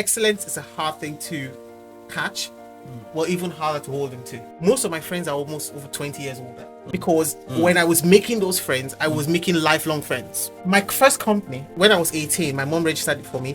excellence is a hard thing to catch, well, even harder to hold into. Most of my friends are almost over 20 years older because when I was making those friends, I was making lifelong friends. My first company, when I was 18, my mom registered it for me.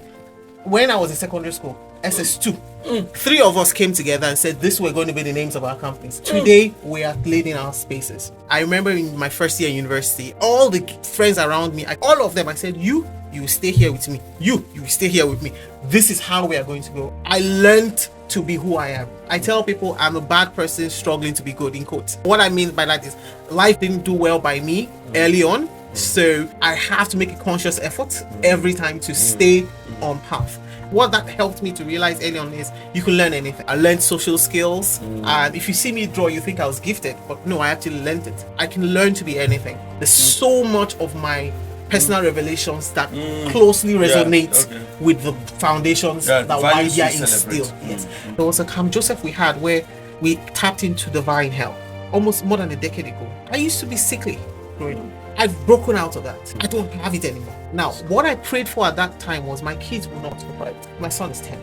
When I was in secondary school, SS2, three of us came together and said this were going to be the names of our companies. Today, we are leading our spaces. I remember in my first year in university, all the friends around me, all of them, I said, you will stay here with me. You will stay here with me. This is how we are going to go. I learned to be who I am. I tell people I'm a bad person struggling to be good, in quotes. What I mean by that is life didn't do well by me early on. So I have to make a conscious effort every time to stay on path. What that helped me to realize early on is you can learn anything. I learned social skills, and if you see me draw, you think I was gifted, but no, I actually learned it. I can learn to be anything. There's so much of my personal revelations that closely resonates with the foundations that YDI instilled. Yes. There was a Camp Joseph we had where we tapped into divine health almost more than a decade ago. I used to be sickly growing up. I've broken out of that. I don't have it anymore. Now, what I prayed for at that time was my kids will not survive. My son is 10.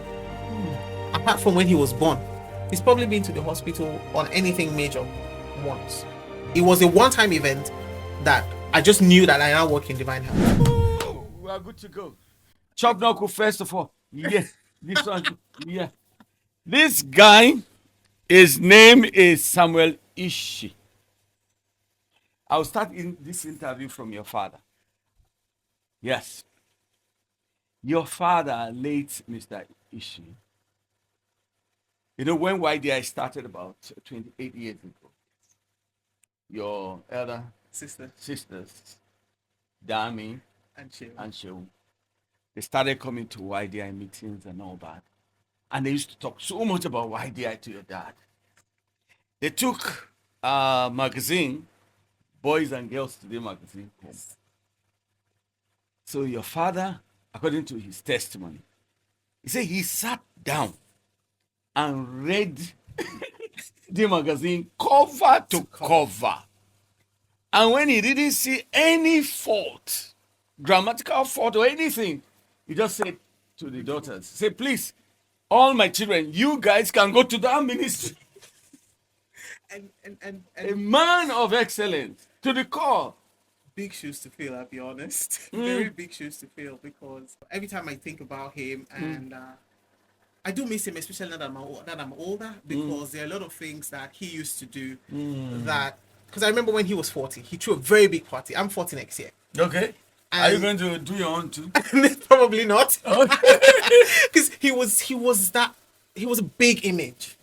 Apart from when he was born, he's probably been to the hospital on anything major once. It was a one-time event that I just knew that I now work in divine health. Oh, we are good to go. Chop knuckle first of all. Yeah, this one. Yeah. This guy, his name is Samuel Ishie. I'll start in this interview from your father. Yes. Your father, late Mr. Ishie. You know, when YDI started about 28 years ago, your elder sisters, Dami And Shehu, they started coming to YDI meetings and all that. And they used to talk so much about YDI to your dad. They took a magazine, Boys and Girls Today magazine. Yes. So your father, according to his testimony, he said he sat down and read the magazine cover to cover. And when he didn't see any fault, grammatical fault or anything, he just said to the daughters, say, please, all my children, you guys can go to that ministry. And A man of excellence to the core. big shoes to fill, I'll be honest. Very big shoes to fill, because every time I think about him, and I do miss him, especially now that I'm older, because there are a lot of things that he used to do that, because I remember when he was 40, he threw a very big party. I'm 40 next year. Okay. Are you going to do your own too? Probably not. Okay. Because he was a big image.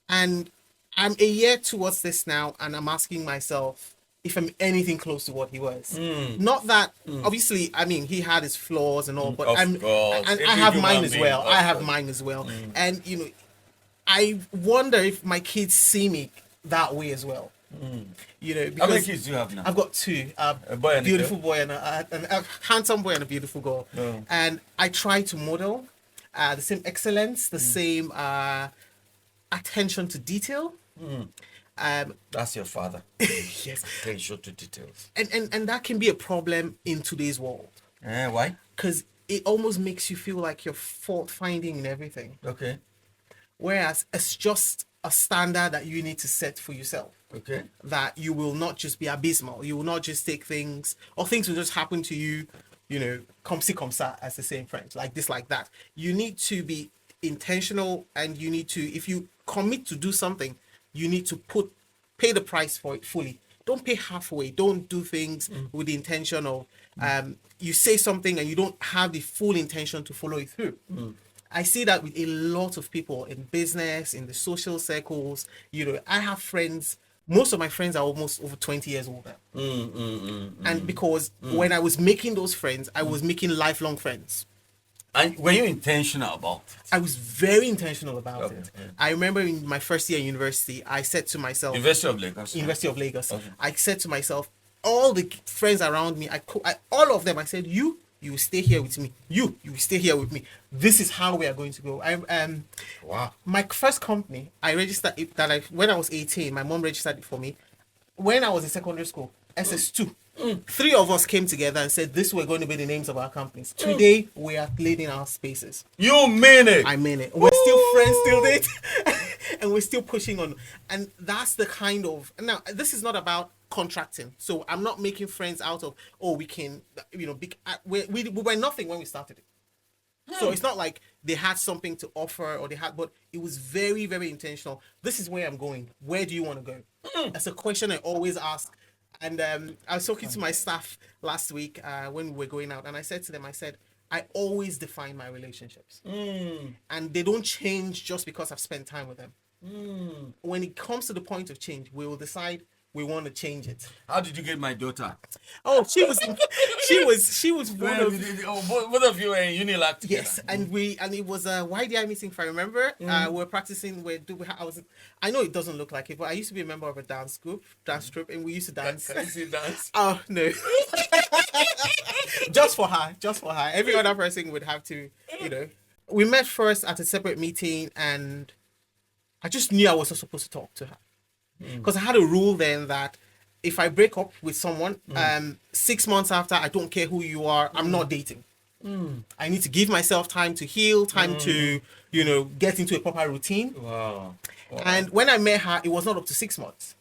And I'm a year towards this now, and I'm asking myself if I'm anything close to what he was. Not that, obviously, I mean, he had his flaws and all, but I have mine as well. I have mine as well. And, you know, I wonder if my kids see me that way as well. You know, because how many kids do you have now? I've got two, A boy and a beautiful girl? boy and a handsome boy and a beautiful girl. And I try to model the same excellence, the same attention to detail. That's your father. Yes. Attention to details. And that can be a problem in today's world, Why? because it almost makes you feel like you're fault finding in everything, Okay. whereas it's just a standard that you need to set for yourself. Okay. That you will not just be abysmal. You will not just take things, or things will just happen to you, you know, comme ci, comme ça, as they say in French, like this, like that. You need to be intentional, and you need to, if you commit to do something, you need to pay the price for it fully. Don't pay halfway. Don't do things with the intention of, you say something and you don't have the full intention to follow it through. I see that with a lot of people in business, in the social circles. You know, I have friends, most of my friends are almost over 20 years older. And because when I was making those friends, I was making lifelong friends. And were you intentional about it? I was very intentional about it. I remember in my first year in university, I said to myself, University of Lagos. University of Lagos, I said to myself, all the friends around me, all of them, I said, you will stay here with me. You will stay here with me. This is how we are going to go. Wow. My first company, I registered it when I was 18. My mom registered it for me. When I was in secondary school, SS2, Three of us came together and said this were going to be the names of our companies. Today we are leading our spaces. You mean it? I mean it. We're still friends till date, and we're still pushing on. And that's the kind of now. This is not about contracting. So I'm not making friends out of we can we were nothing when we started it. So it's not like they had something to offer but it was very, very intentional. This is where I'm going. Where do you want to go? That's a question I always ask. And I was talking to my staff last week when we were going out, and I said to them, I always define my relationships. And they don't change just because I've spent time with them. When it comes to the point of change, we will decide we want to change it. How did you get my daughter? Oh, she was one of Both of you were in Unilag together. yes, and it was a YDI meeting if I remember. We're practicing. I know it doesn't look like it, but I used to be a member of a dance troupe, and we used to dance. Can you see dance? Oh no, just for her. Every other person would have to, We met first at a separate meeting, and I just knew I was not supposed to talk to her. Because I had a rule then that if I break up with someone, 6 months after, I don't care who you are, I'm not dating. I need to give myself time to heal, time to, get into a proper routine. Wow. And when I met her, it was not up to 6 months.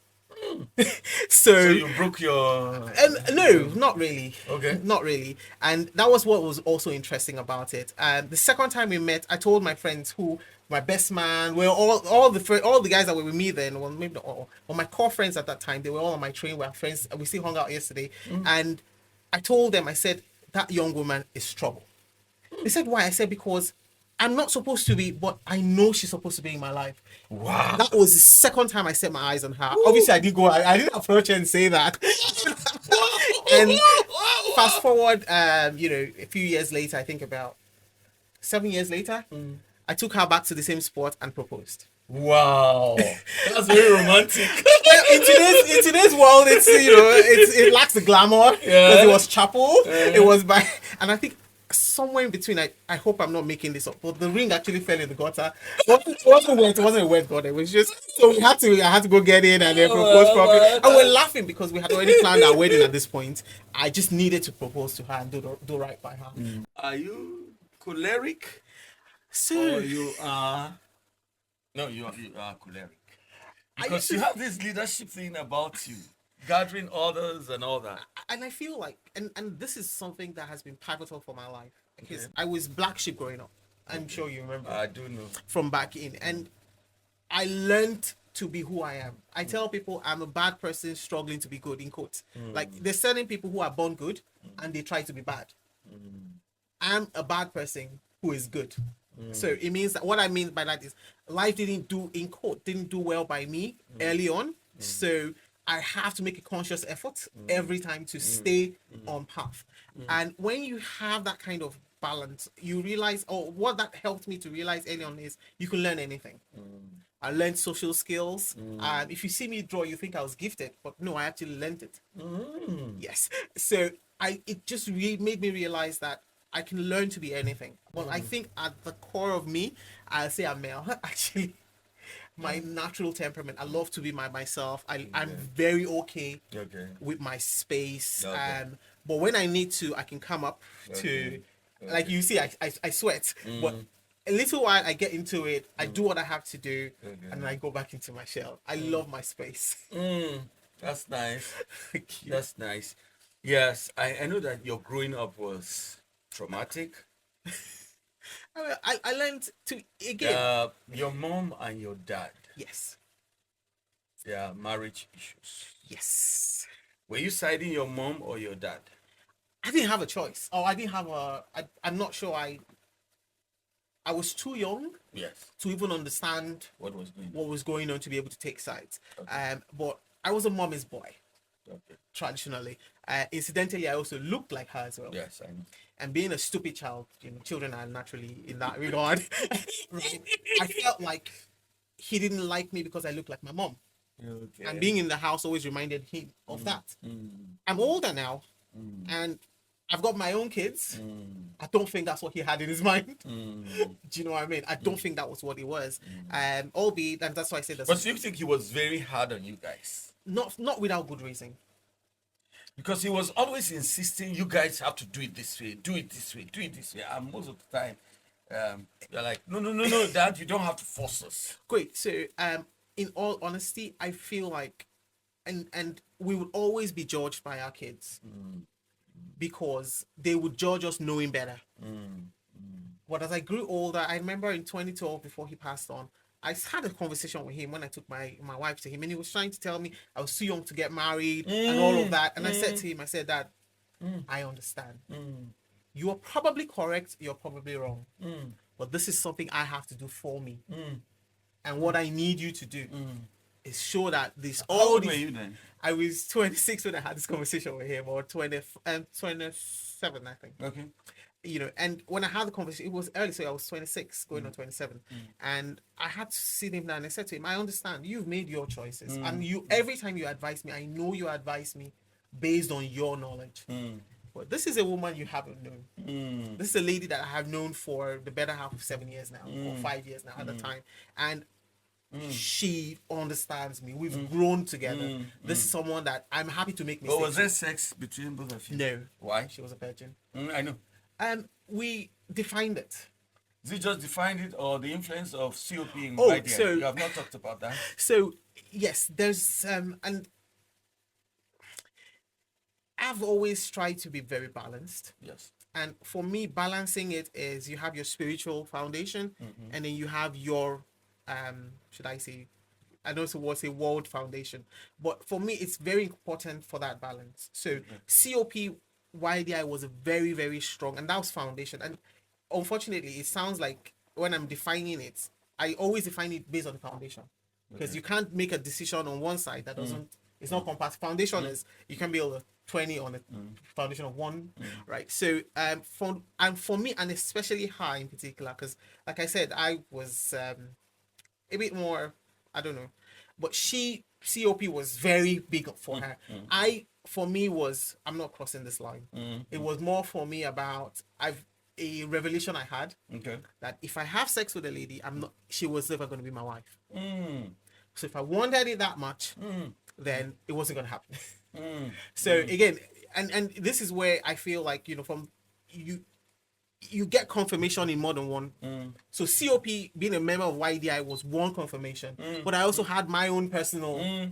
So you broke your... No, not really. Okay. Not really. And that was what was also interesting about it. The second time we met, I told my friends my best man, all the guys that were with me then, well, maybe not all, my core friends at that time, they were all on my train, we were friends, we still hung out yesterday. And I told them, I said, that young woman is trouble. They said, why? I said, because I'm not supposed to be, but I know she's supposed to be in my life. Wow. That was the second time I set my eyes on her. Obviously, I didn't approach her and say that. And fast forward, a few years later, I think about 7 years later, I took her back to the same spot and proposed. Wow. That's very romantic. in today's world, it lacks the glamour because it was chapel. It was and I think somewhere in between. I hope I'm not making this up, but the ring actually fell in the gutter. It wasn't wet. It wasn't a wet gutter. It was just so I had to go get in and then propose properly. And we're laughing because we had already planned our wedding at this point. I just needed to propose to her and do right by her. Are you choleric? So Or you are... No, you are choleric. Because you have this leadership thing about you, gathering others and all that. And I feel like, and this is something that has been pivotal for my life, because I was black sheep growing up. I'm sure you remember. I do know. From back in. And I learned to be who I am. I tell people I'm a bad person struggling to be good, in quotes. Like, there's certain people who are born good and they try to be bad. I'm a bad person who is good. So it means that what I mean by that is life didn't do well by me early on. So I have to make a conscious effort every time to stay on path. And when you have that kind of balance, you realize, what that helped me to realize early on is you can learn anything. I learned social skills. If you see me draw, you think I was gifted, but no, I actually learned it. Yes. So it just really made me realize that I can learn to be anything. Well, I think at the core of me, I'll say I'm male. Actually, my natural temperament. I love to be myself. I'm very okay with my space. But when I need to, I can come up to, like you see, I sweat. But a little while, I get into it. I do what I have to do, and then I go back into my shell. I love my space. That's nice. Thank you. That's nice. Yes, I know that your growing up was traumatic. I learned to, again. Your mom and your dad. Yes. Their marriage issues. Yes. Were you siding your mom or your dad? I didn't have a choice. I didn't have I'm not sure I was too young to even understand What was going on? what was going on to be able to take sides. Okay. But I was a mommy's boy, Okay. traditionally. Incidentally, I also looked like her as well. Yes, I know. And being a stupid child, children are naturally in that regard. Right? I felt like he didn't like me because I looked like my mom. Okay. And being in the house always reminded him of that. I'm older now, and I've got my own kids. I don't think that's what he had in his mind. Do you know what I mean? I don't think that was what it was. Albeit, and that's why I said that. But you think he was very hard on you guys? Not without good reason. Because he was always insisting, you guys have to do it this way, do it this way, do it this way. And most of the time, you're like, no, Dad, you don't have to force us. Great. So, in all honesty, I feel like, and we would always be judged by our kids because they would judge us knowing better. But as I grew older, I remember in 2012, before he passed on, I had a conversation with him when I took my wife to him, and he was trying to tell me I was too young to get married and all of that. And I said to him, I said, Dad, I understand. You are probably correct. You're probably wrong. But this is something I have to do for me. And what I need you to do is show that this How all old these, were you then? I was 26 when I had this conversation with him, or 27, I think. Okay. You know, and when I had the conversation, it was early, so I was 26, going on 27, and I had to sit him down and I said to him, I understand, you've made your choices, and you, every time you advise me, I know you advise me based on your knowledge. But this is a woman you haven't known. This is a lady that I have known for the better half of 7 years now, or 5 years now at the time, and she understands me. We've grown together. This is someone that I'm happy to make mistakes. But was there sex between both of you? No. Why? She was a virgin. I know. We defined it. Is it just defined it, or the influence of COP in Oh, idea? so- You have not talked about that. So yes, there's and I've always tried to be very balanced. Yes. And for me, balancing it is you have your spiritual foundation, and then you have your should I say, I know it's a word, say world foundation. But for me, it's very important for that balance. So COP YDI was a very, very strong, and that was foundation. And unfortunately, it sounds like when I'm defining it, I always define it based on the foundation, because you can't make a decision on one side that doesn't. It's not compatible. Foundation is you can build a 20 on a foundation of one, right? So for me, and especially her in particular, because like I said, I was a bit more, I don't know, but COP was very big for her. For me was, I'm not crossing this line. It was more for me about a revelation I had Okay. that if I have sex with a lady, she was never going to be my wife. So if I wanted it that much, then it wasn't going to happen. So again, and this is where I feel like, from you get confirmation in more than one. So COP being a member of YDI was one confirmation, but I also had my own personal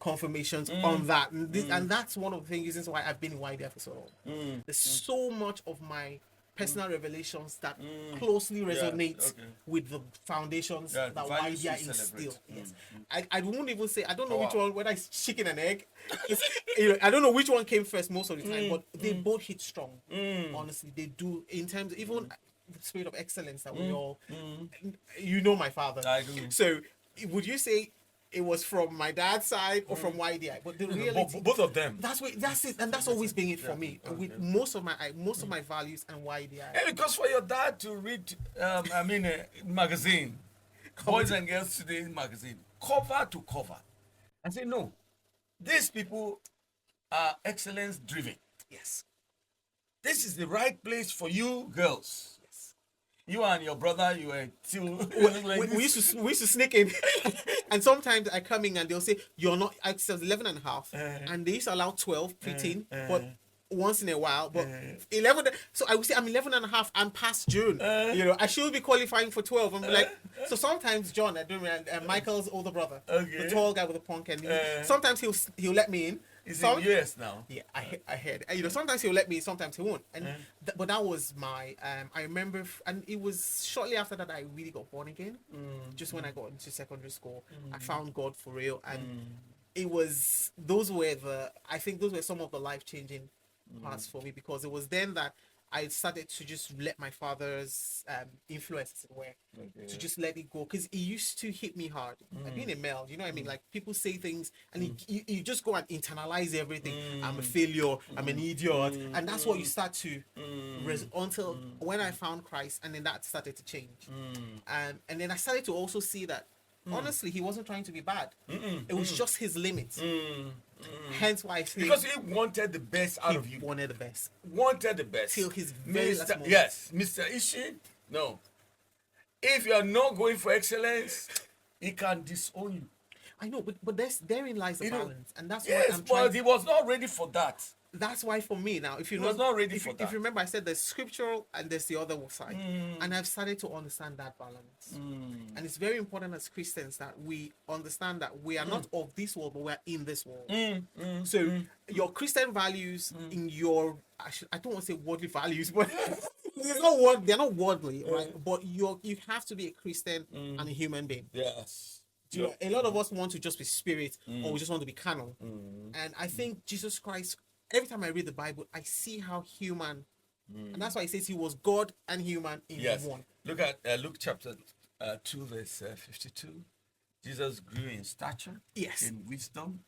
confirmations on that, and that's one of the reasons why I've been in YDI for so long. There's so much of my personal revelations that closely resonate with the foundations that values you YDI celebrate. instill. Yes. I won't even say, I don't know which one, whether it's chicken and egg. I don't know which one came first most of the time, but they both hit strong. Honestly, they do, in terms of even the spirit of excellence that we all, my father. I do. So would you say it was from my dad's side or from YDI? But the reality, Both of them. that's it, and that's always been it for me. With most of my values and YDI. And because for your dad to read, magazine, Boys and Girls Today magazine, cover to cover, and say, no, these people are excellence driven. Yes. This is the right place for you girls. You and your brother, you were still we used to sneak in, and sometimes I come in and they'll say you're not. I said 11 and a half, and they used to allow 12 preteen, but once in a while, but 11. So I would say I'm 11 and a half. I'm past June. I should be qualifying for 12. I'm like, so sometimes John, I don't remember, Michael's older brother, the tall guy with the punk, and sometimes he'll let me in. Is in US now? Yeah, I heard. Sometimes he'll let me, sometimes he won't. And but that was my. I remember, and it was shortly after that I really got born again. Just when I got into secondary school, I found God for real, and it was I think those were some of the life changing parts for me, because it was then that I started to just let my father's influence, as it were, to just let it go, because it used to hit me hard. Being a male, you know what I mean? Like, people say things and you just go and internalize everything. I'm a failure, I'm an idiot, and that's what you start to until when I found Christ, and then that started to change. And then I started to also see that honestly, he wasn't trying to be bad. It was just his limits. Hence why I say, Because he wanted the best out of you. wanted the best. Wanted the best. Till his very last moment. Yes, Mr. Ishie, no. If you are not going for excellence, he can disown you. I know, but therein lies the balance, and that's Yes, what I'm trying. but he was not ready for that. that's why for me now, if you He know, was not ready if, for if that. you remember, I said there's scriptural and there's the other side, and I've started to understand that balance. And it's very important as Christians that we understand that we are not of this world, but we're in this world. So your Christian values in your, I don't want to say worldly values, but they're not worldly, right? But you have to be a Christian and a human being. Yes. Do you know, a lot of us want to just be spirit, or we just want to be carnal. And I think Jesus Christ, every time I read the Bible, I see how human, and that's why it says he was God and human in Yes. one. Look at Luke chapter 2, verse 52. Jesus grew in stature, Yes. in wisdom,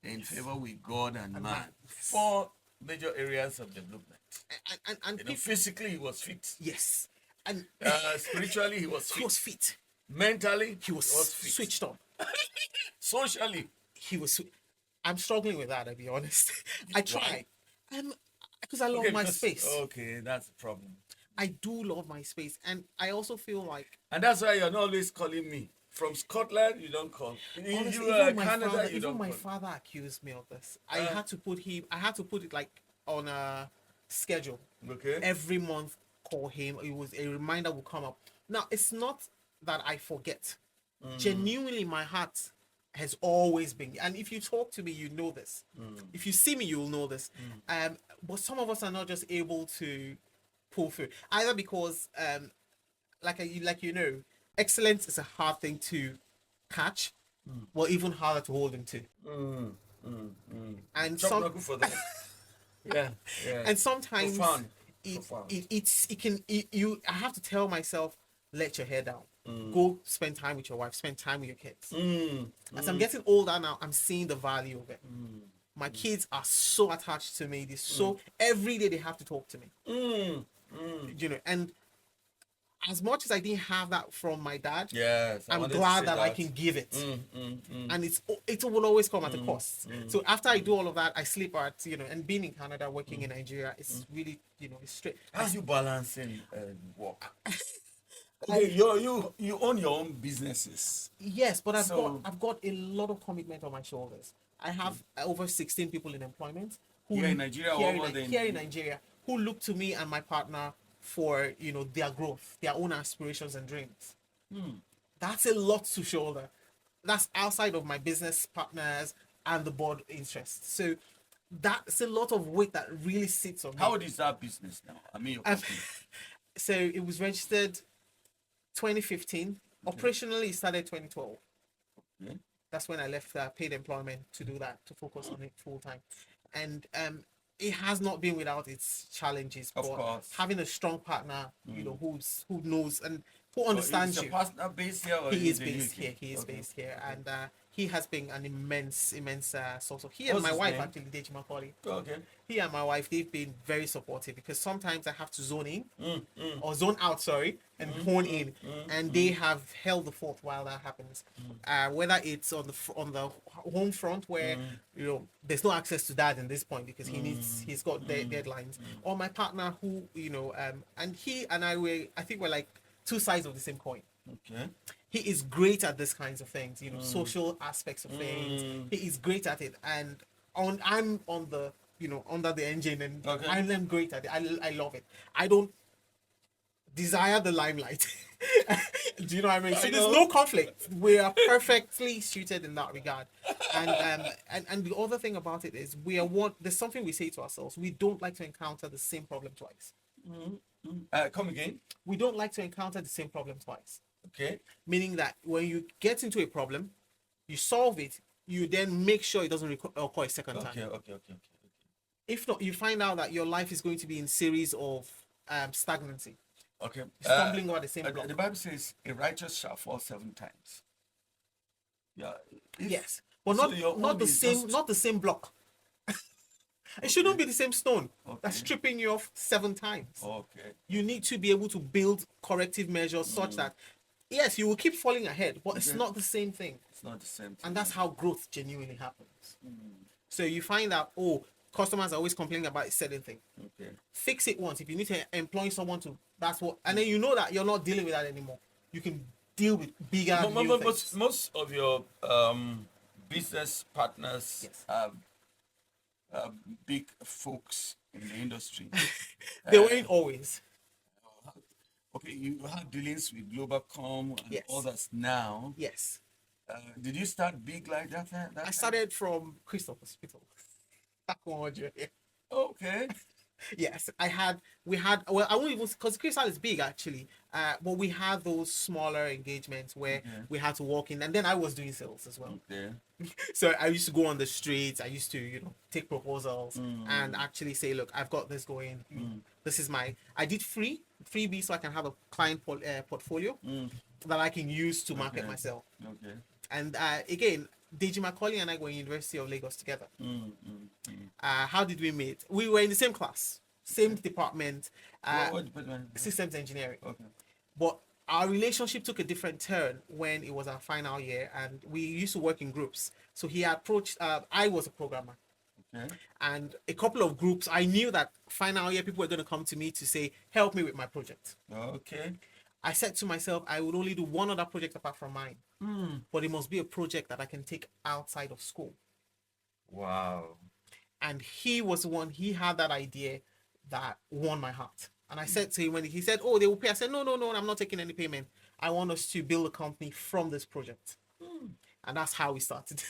in favor with God and man. man. 4 major areas of development. And You know, people, physically, he was fit. yes, and Spiritually, he was he fit. was fit. Mentally, He was fit. switched on. Socially, He was. I'm struggling with that. I'll be honest. I try. Because I love my because- space. Okay, that's the problem. I do love my space, and I also feel like And that's why you're not always calling me. From Scotland, you don't call. honestly, You are even my Canada, father, you even don't my call. father accused me of this. I had to put it like on a schedule. Okay. Every month, call him. It was a reminder will come up. Now it's not that I forget. Genuinely, my heart has always been. And if you talk to me, you know this. If you see me, you will know this. But some of us are not just able to pull through, either because like you know, excellence is a hard thing to catch, well, even harder to hold into. And Chop some knuckle for that. Yeah, yeah. and sometimes Profound. it, Profound. it can you I have to tell myself, let your hair down, go spend time with your wife, spend time with your kids. As I'm getting older now, I'm seeing the value of it. My kids are so attached to me. They so every day they have to talk to me. You know, and as much as I didn't have that from my dad, Yes, I I'm wanted to glad say that I can give it. And it will always come at a cost. So after I do all of that, I sleep at, you know, and being in Canada, working in Nigeria, it's really, you know, it's straight. How are you balancing work? Okay, you own your own businesses. Yes, but So- I've got a lot of commitment on my shoulders. I have over 16 people in employment Here in Nigeria or here over there in- here in Nigeria who look to me and my partner for, you know, their growth, their own aspirations and dreams. That's a lot to shoulder. That's outside of my business partners and the board interest. So that's a lot of weight that really sits on me. How old is that business now? I mean, your company. So it was registered 2015. Operationally, it started 2012. Yeah. That's when I left paid employment to do that, to focus on it full time. And it has not been without its challenges. Of but course. having a strong partner, you know, who knows and who So understands is you. your partner based here or He in is the based UK? here. He is Okay. based here, and he has been an immense source of. He and What's my his wife name? actually, Jesimiel. Okay. He and my wife, they've been very supportive because sometimes I have to zone in or zone out, sorry, and hone in, and they have held the fort while that happens. Whether it's on the home front where you know there's no access to dad in this point because he's got deadlines, or my partner who you know and he and I think we're like two sides of the same coin. Okay. He is great at these kinds of things, you know, social aspects of things. He is great at it, and I'm on the, you know, under the engine, and Okay. I'm great at it. I love it. I don't desire the limelight. Do you know what I mean? So I there's know. no conflict. We are perfectly suited in that regard. And the other thing about it is we are one. There's something we say to ourselves. We don't like to encounter the same problem twice. Come again. We don't like to encounter the same problem twice. Okay. Meaning that when you get into a problem, you solve it, you then make sure it doesn't occur a second time. Okay. If not, you find out that your life is going to be in series of stagnancy. Okay. Stumbling over the same block. The Bible says a righteous shall fall 7 times. Yeah. Yes, but So your not own the is same just- not the same block. It shouldn't be the same stone Okay. that's stripping you off 7 times. Okay. You need to be able to build corrective measures such that yes, you will keep falling ahead, but it's Okay. not the same thing. It's not the same thing. And that's how growth genuinely happens. So you find out, oh, customers are always complaining about a certain thing. Okay. Fix it once. If you need to employ someone to, that's what, and then you know that you're not dealing with that anymore. You can deal with bigger new things. Most of your business partners Yes. have big folks in the industry. They weren't always. Okay, you had dealings with Globalcom and Yes. others now. Yes. Did you start big like that? I started from Crystal Hospital. Okay. Yes, we had, well, I won't even, because Crystal is big actually, but we had those smaller engagements where we had to walk in, and then I was doing sales as well. Okay. So I used to go on the streets, I used to, take proposals and actually say, look, I've got this going. This is I did freebie so I can have a client portfolio that I can use to market myself. Okay. And again, Deji Macaulay and I were in University of Lagos together. How did we meet? We were in the same class, same department, What department? systems engineering. Okay. But our relationship took a different turn when it was our final year, and we used to work in groups. So he approached. I was a programmer, Okay. and a couple of groups. I knew that final year people were going to come to me to say, "Help me with my project." Okay. I said to myself, I would only do one other project apart from mine, but it must be a project that I can take outside of school. Wow. And he was the one. He had that idea that won my heart. And I said to him when he said, "Oh, they will pay," I said, "No, no, no, I'm not taking any payment. I want us to build a company from this project." And that's how we started.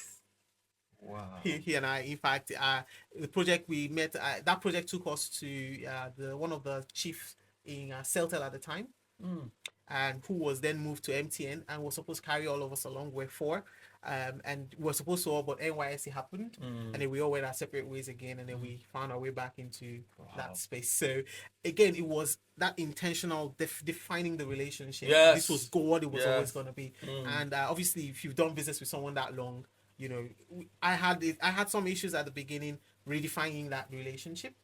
Wow. He and I, in fact, the project we met, that project took us to one of the chiefs in Celtel at the time, and who was then moved to MTN and was supposed to carry all of us along. We're four, and we were supposed to all, but NYSC happened, and then we all went our separate ways again, and then we found our way back into that space. So again, it was that intentional defining the relationship. Yes. This was what it was always Yes. going to be, and obviously, if you've done business with someone that long, I had some issues at the beginning redefining that relationship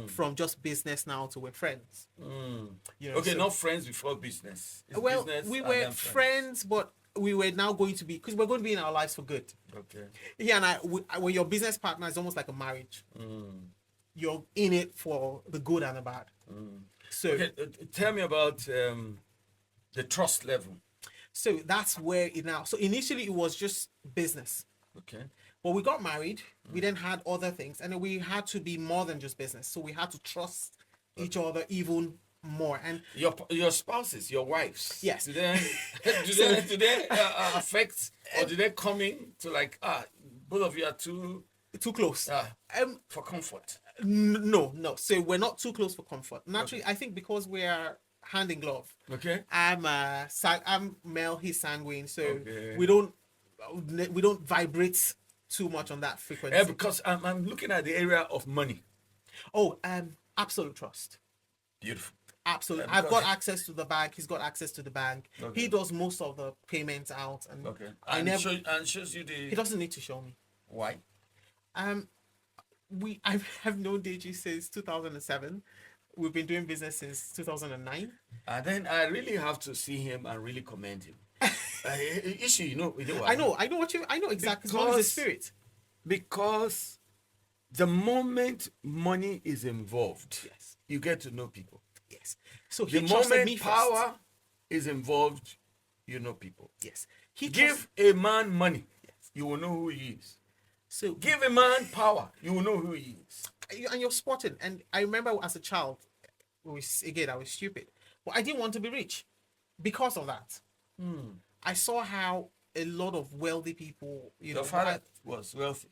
from just business now to we're friends. Okay, so- not friends before business. It's well, business we and were then friends, but we were now going to be, because we're going to be in our lives for good. Okay. He and when your business partner is almost like a marriage. You're in it for the good and the bad. So, Okay, tell me about the trust level. so that's where it now. So initially it was just business. Okay. But we got married. We then had other things, and then we had to be more than just business. So we had to trust each other even more. And Your spouses, your wives. Yes. Do they affect, or do they come in to like both of you are too too close. for comfort? No. So we're not too close for comfort. Naturally, I think because we are hand in glove. Okay. I'm male. He's sanguine. So Okay. we don't vibrate too much on that frequency. Yeah, because I'm looking at the area of money. Oh, absolute trust. Beautiful. Absolutely. Yeah, I've got because- access to the bank. He's got access to the bank. Okay. He does most of the payments out, and Okay. I And never. shows you He the doesn't need to show me. why. I have known Deji since 2007. We've been doing business since 2009. And then I really have to see him and really commend him. Ishie, you know why? I know exactly. It's one of the Because- spirit. Because the moment money is involved, Yes. you get to know people. Yes. So The he trusted me moment first. power is involved, you know people. Yes. He Give trust- a man money, you will know who he is. So Give a man power, you will know who he is. and you're spotted. And I remember as a child, I was stupid, but I didn't want to be rich because of that. I saw how a lot of wealthy people, Your father was wealthy.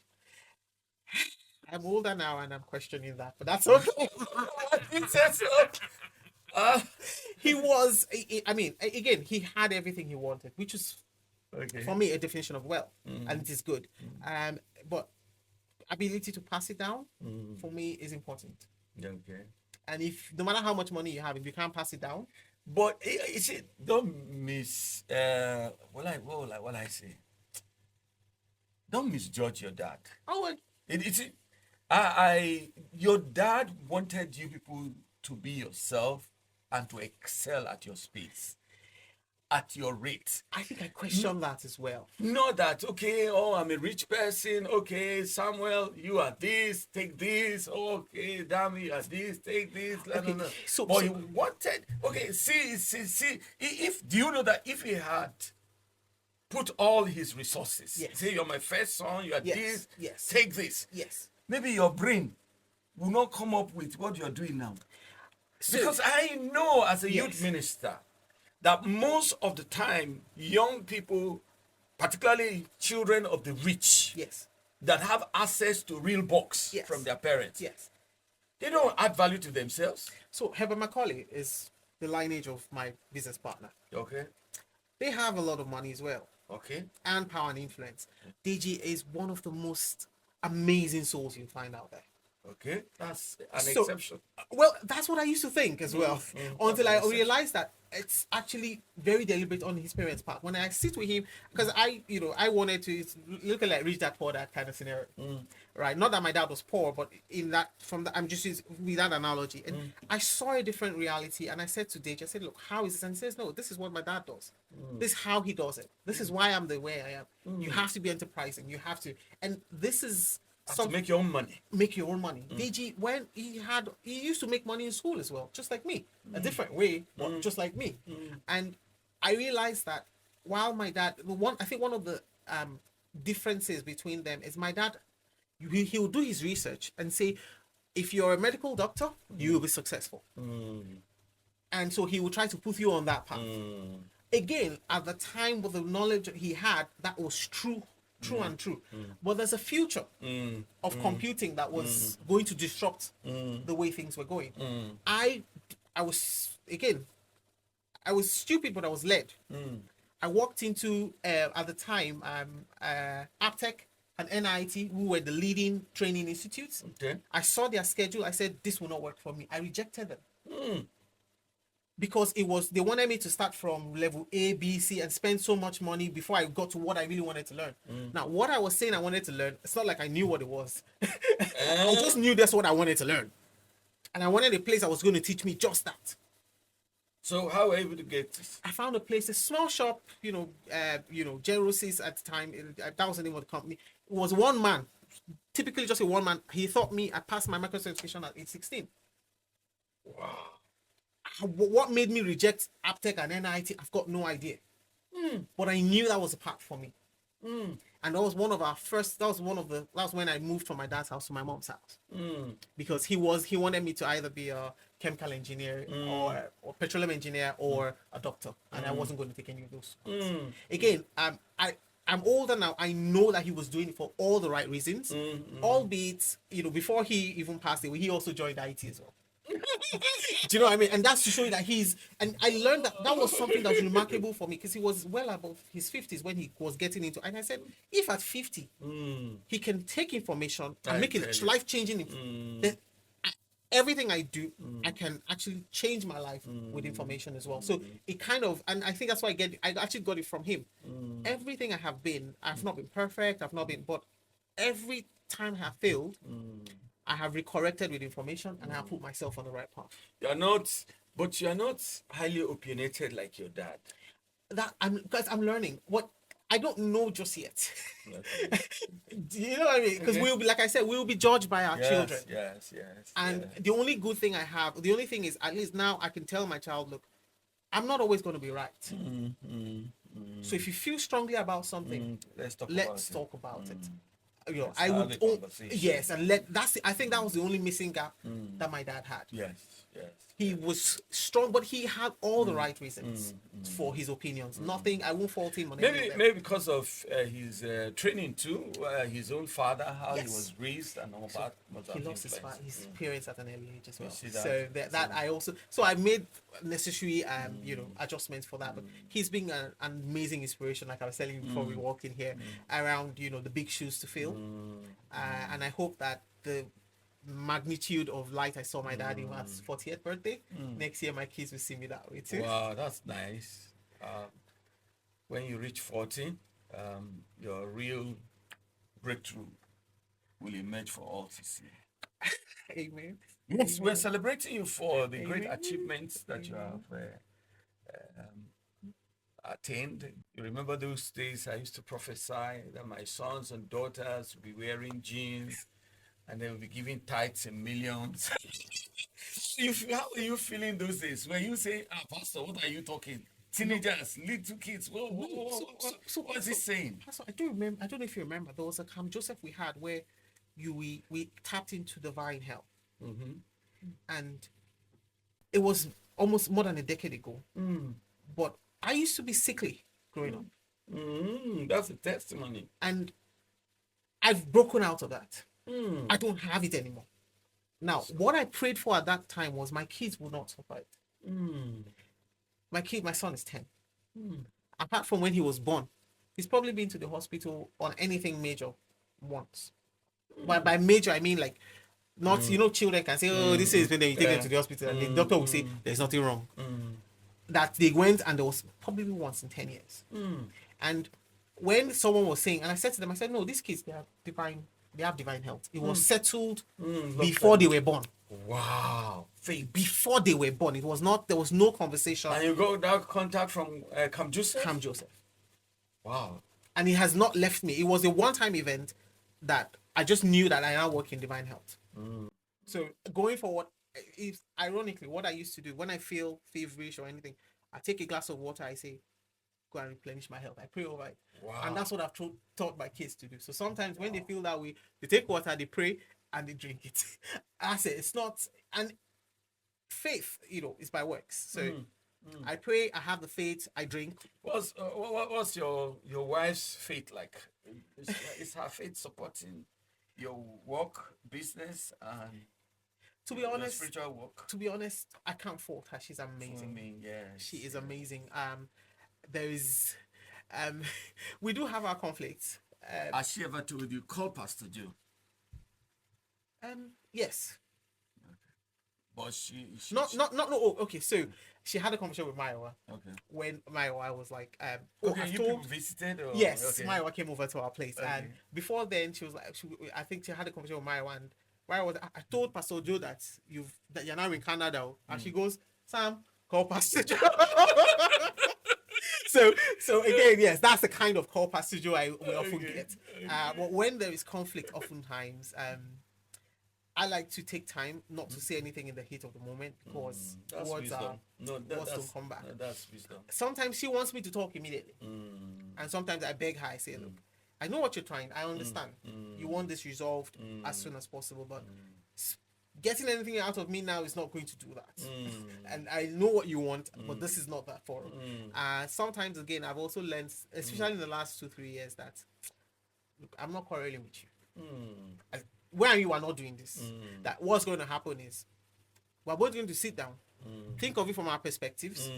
I'm older now and I'm questioning that, but that's okay. He was, I mean, again, he had everything he wanted, which is Okay. for me a definition of wealth, and it is good. But ability to pass it down for me is important. Okay. And if no matter how much money you have, if you can't pass it down, But you see, don't miss. What I say. Don't misjudge your dad. oh, Your dad wanted you people to be yourself and to excel at your space, at your rate. I think I question that as well. Not that, okay, oh, I'm a rich person. Okay, Samuel, you are this, take this. Okay, damn, you are this, take this. Okay, No. so- But so- he wanted, okay, see. Do you know that if he had put all his resources, Yes. say you're my first son, you are Yes, this, yes. take this. Yes. maybe your brain will not come up with what you're doing now. So- Because I know as a youth Yes. minister that most of the time, young people, particularly children of the rich, Yes. that have access to real books Yes. from their parents, Yes. they don't add value to themselves. So Herbert Macaulay is the lineage of my business partner. Okay. They have a lot of money as well, Okay. and power and influence. DG is one of the most amazing souls you'll find out there. Okay. That's an So- exception. Well, that's what I used to think as well, until I That's an realized that it's actually very deliberate on his parents' part. When I sit with him, because I wanted to look at like rich dad poor dad kind of scenario, right? Not that my dad was poor, but in that I'm just with that analogy, and I saw a different reality, and I said to Dej, I said, look, how is this? And he says, no, this is what my dad does. This is how he does it. This is why I'm the way I am. You have to be enterprising. You have to, and this is. To make your own money. Make your own money. DG, when he used to make money in school as well, just like me, a different way, but just like me. And I realized that while my dad, I think one of the differences between them is my dad, he will do his research and say, if you're a medical doctor, you will be successful. And so he will try to put you on that path. Again, at the time with the knowledge he had, that was true and true. But there's a future of computing that was going to disrupt the way things were going. I was stupid, but I was led. I walked into at the time Aptech and NIT, who were the leading training institutes. Okay. I saw their schedule. I said, this will not work for me. I rejected them. Because they wanted me to start from level A, B, C, and spend so much money before I got to what I really wanted to learn. Now, what I was saying I wanted to learn, it's not like I knew what it was. I just knew that's what I wanted to learn. And I wanted a place that was going to teach me just that. So how were you able to get this? I found a place, a small shop, Jerosys at the time. That was the name of the company. It was one man, typically just a one man. He taught me. I passed my micro certification at age 16. Wow. What made me reject Aptech and NIT, I've got no idea. But I knew that was a path for me. And that was that was when I moved from my dad's house to my mom's house. Because he wanted me to either be a chemical engineer or petroleum engineer or a doctor. And I wasn't going to take any of those courses. Again, I'm older now. I know that he was doing it for all the right reasons. Albeit, before he even passed away, he also joined IT as well. Do you know what I mean? And that's to show you that and I learned that was something that was remarkable for me, because he was well above his 50s when he was getting into, and I said, if at 50 he can take information and make it life-changing, then everything I do, I can actually change my life with information as well. So it kind of, and I think that's why I actually got it from him. Everything I have been, I've not been perfect, but every time I have failed, I have recorrected with information, and I have put myself on the right path. You're not highly opinionated like your dad. Because I'm learning what I don't know just yet. Do you know what I mean? Because we'll be, like I said, we'll be judged by our children. Yes. And the only good thing the only thing is, at least now I can tell my child, look, I'm not always going to be right. So if you feel strongly about something, let's talk about it. I would, yes, and I think that was the only missing gap that my dad had. Yes. He was strong, but he had all the right reasons for his opinions. Nothing, I won't fault him on any of them. Maybe because of his training too, his own father, how he was raised and all that. He lost his parents at an early age as well. See So that I also, I made necessary adjustments for that. But he's been an amazing inspiration, like I was telling you before we walked in here, around the big shoes to fill, and I hope that the magnitude of light I saw my dad in at his 40th birthday, next year my kids will see me that way too. Wow, that's nice. When you reach 40, your real breakthrough will emerge for all to see. Amen. Yes, we're celebrating you for the great achievements that you have attained. You remember those days I used to prophesy that my sons and daughters will be wearing jeans and they will be giving tithes in millions. How are you feeling those days? When you say, Pastor, what are you talking? Teenagers, little kids. What is he saying? Pastor, I do remember. I don't know if you remember. There was a Camp Joseph we had where we tapped into divine help, Mm-hmm. and it was almost more than a decade ago. But I used to be sickly growing up, That's a testimony. and I've broken out of that. I don't have it anymore. Now, what I prayed for at that time was my kids will not suffer it. My son is 10. Apart from when he was born, he's probably been to the hospital on anything major once. But by major, I mean like not, children can say, oh, this is when you take them to the hospital, and the doctor will say there's nothing wrong. That they went, and there was probably once in 10 years. And when someone was saying, and I said to them, I said, no, these kids, they have divine health. It was settled before they were born. Wow. Before they were born, there was no conversation. And you got that contact from Cam Joseph? Cam Joseph. Wow. And it has not left me. It was a one-time event that I just knew that I now work in divine health. So going forward, if ironically, what I used to do when I feel feverish or anything, I take a glass of water, I say, go and replenish my health. I pray over it. Wow. And that's what I've taught my kids to do. So sometimes when they feel that way, they take water, they pray, and they drink it. I say it's not, and faith, is by works. So I pray, I have the faith, I drink. What's your wife's faith like? Is her faith supporting your work, business, and to be honest, spiritual work? To be honest, I can't fault her. She's amazing. Yes, she is amazing. There is, we do have our conflicts. Has she ever told you, call Pastor Joe? Yes. But she no. Oh, okay. So she had a conversation with Maiwa. Okay. When Maiwa was like, people visited. Or, yes, okay. Maiwa came over to our place, and before then she was like, I think she had a conversation with Maiwa, and Maiwa was, I told Pastor Joe that you're now in Canada, and she goes, Sam, call Pastor Joe. So again, yes, that's the kind of call Pastor Joe I will often get. But when there is conflict, oftentimes, I like to take time not to say anything in the heat of the moment, because words don't come back. No, that's wisdom. Sometimes she wants me to talk immediately, and sometimes I beg her. I say, look, I know what you're trying. I understand. You want this resolved as soon as possible, but getting anything out of me now is not going to do that. And I know what you want, but this is not that forum. Sometimes, again, I've also learned, especially in the last 2-3 years, that look, I'm not quarreling with you. When you are not doing this, that what's going to happen is we're both going to sit down, think of it from our perspectives.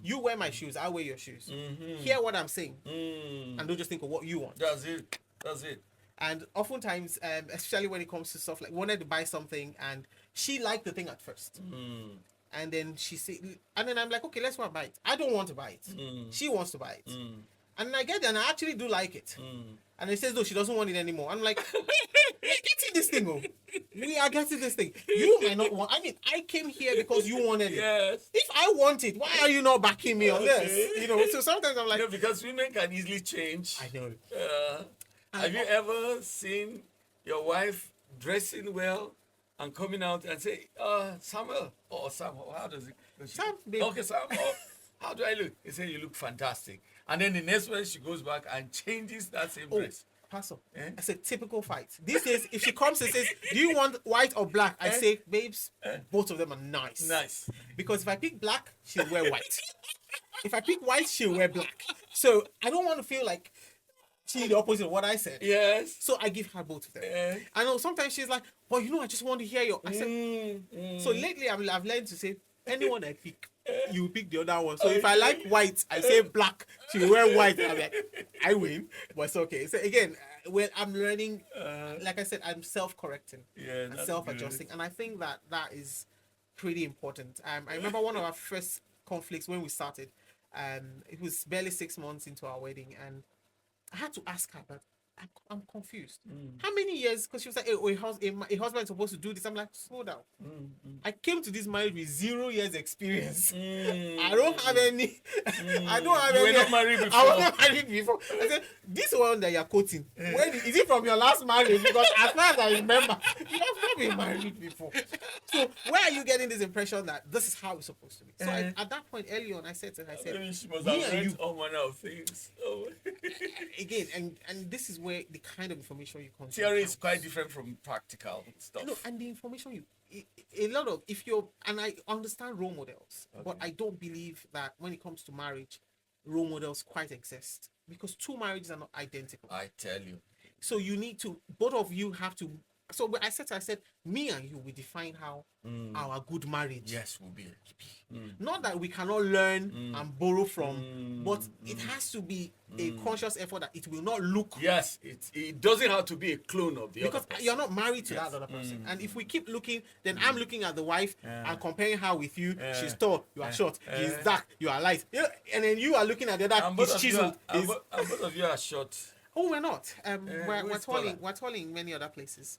You wear my shoes, I wear your shoes. Hear what I'm saying, and don't just think of what you want. That's it. And oftentimes, especially when it comes to stuff like wanted to buy something, and she liked the thing at first, and then she said, and then I'm like, okay, let's go and buy it. I don't want to buy it. She wants to buy it. And then I get there, and I actually do like it. And it says, no, she doesn't want it anymore. I'm like, we're getting this thing, we are getting this thing. You might not want. I mean, I came here because you wanted it. Yes. If I want it, why are you not backing me on this? So sometimes I'm like, no, because women can easily change. I know. Have you ever seen your wife dressing well and coming out and say, Samuel, or Sam, how does it go? Sam, babe. Okay, Sam, how do I look? He said, you look fantastic. And then the next one, she goes back and changes that same dress. Pastor, it's a typical fight. These days, if she comes and says, do you want white or black? I say, babes, both of them are nice. Nice. Because if I pick black, she'll wear white. If I pick white, she'll wear black. So I don't want to feel like she's the opposite of what I said. Yes. So I give her both of them. I know sometimes she's like, well, I just want to hear your... I said, so lately I've learned to say, anyone I pick, you pick the other one. So if I like white, I say black. She will wear white. And I'm like, I win, but it's okay. So again, when I'm learning, like I said, I'm self-correcting, and self-adjusting, and I think that is pretty important. I remember one of our first conflicts when we started. It was barely 6 months into our wedding, and I had to ask her, but I'm confused. How many years? Because she was like, a husband is supposed to do this. I'm like, slow down. I came to this marriage with 0 years experience. I don't have any. I don't have any. You were not married before. I was not married before. I said, this one that you're quoting, is it from your last marriage? Because as far as I remember, you have not been married before. So where are you getting this impression that this is how it's supposed to be? So at that point, early on, I said to her, she must have read all manner of things. Again, and this is where the kind of information you consume. Theory is counts. quite different from practical stuff. No, and the information a lot of, if you're, and I understand role models, but I don't believe that when it comes to marriage, role models quite exist, because two marriages are not identical. I tell you. So you need to, both of you have to. So when I said, me and you, we define how our good marriage. Yes, will be. Not that we cannot learn and borrow from, but it has to be a conscious effort that it will not look. Yes, it doesn't have to be a clone of the Because other person. you're not married to that other person. And if we keep looking, then I'm looking at the wife and comparing her with you. She's tall, you are short. He's dark, you are light. Yeah, and then you are looking at the other, And both he's of you chiseled. are- and bo- and both of you are short. Oh, we're not. who We're is tall taller? we're tall in many other places.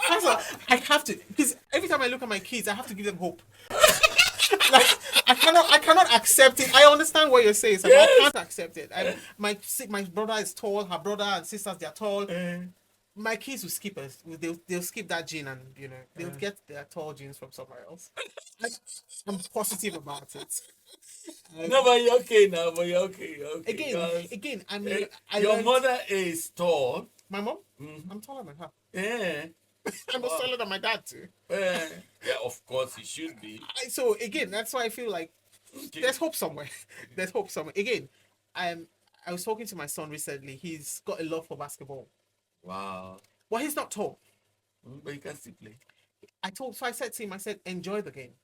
Also, I have to, because every time I look at my kids, I have to give them hope. Like, I cannot accept it. I understand what you're saying, so I can't accept it. My brother is tall. Her brother and sisters, they are tall. My kids will skip us. They'll skip that gene, and they'll get their tall genes from somewhere else. I'm positive about it. No, but you're okay now. But you're okay. You're okay. Again, I Because, mean, I your learned- mother is tall. my mom, I'm taller than her. Yeah. I'm taller than my dad too. Yeah, of course, it should be. So again, that's why I feel like Okay. there's hope somewhere. There's hope somewhere. Again, I was talking to my son recently. He's got a love for basketball, Wow. but he's not tall. But you can still play. I said to him, I said, enjoy the game.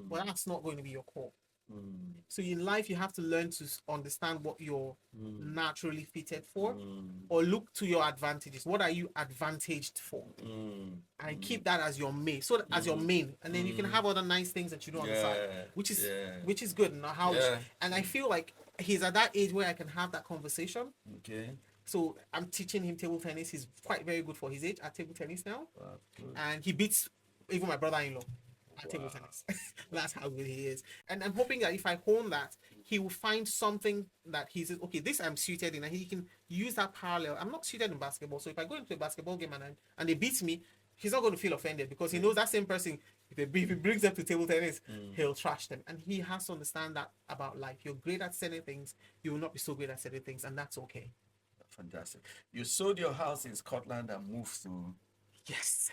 Well, that's not going to be your core. So in life, you have to learn to understand what you're naturally fitted for, or look to your advantages. What are you advantaged for? And keep that as your main, as your main, and then you can have other nice things that you do on the side, which is good. And and I feel like he's at that age where I can have that conversation. Okay. So I'm teaching him table tennis. He's quite very good for his age at table tennis now, and he beats even my brother-in-law at table tennis. That's how good he is. And I'm hoping that if I hone that, he will find something that he says, okay, this I'm suited in, and he can use that parallel. I'm not suited in basketball, so if I go into a basketball game and they beat me, he's not going to feel offended, because he knows that same person, if he brings them to table tennis, he'll trash them. And he has to understand that about life. You're great at certain things, you will not be so great at certain things, and that's okay. Fantastic. You sold your house in Scotland and moved to Yes.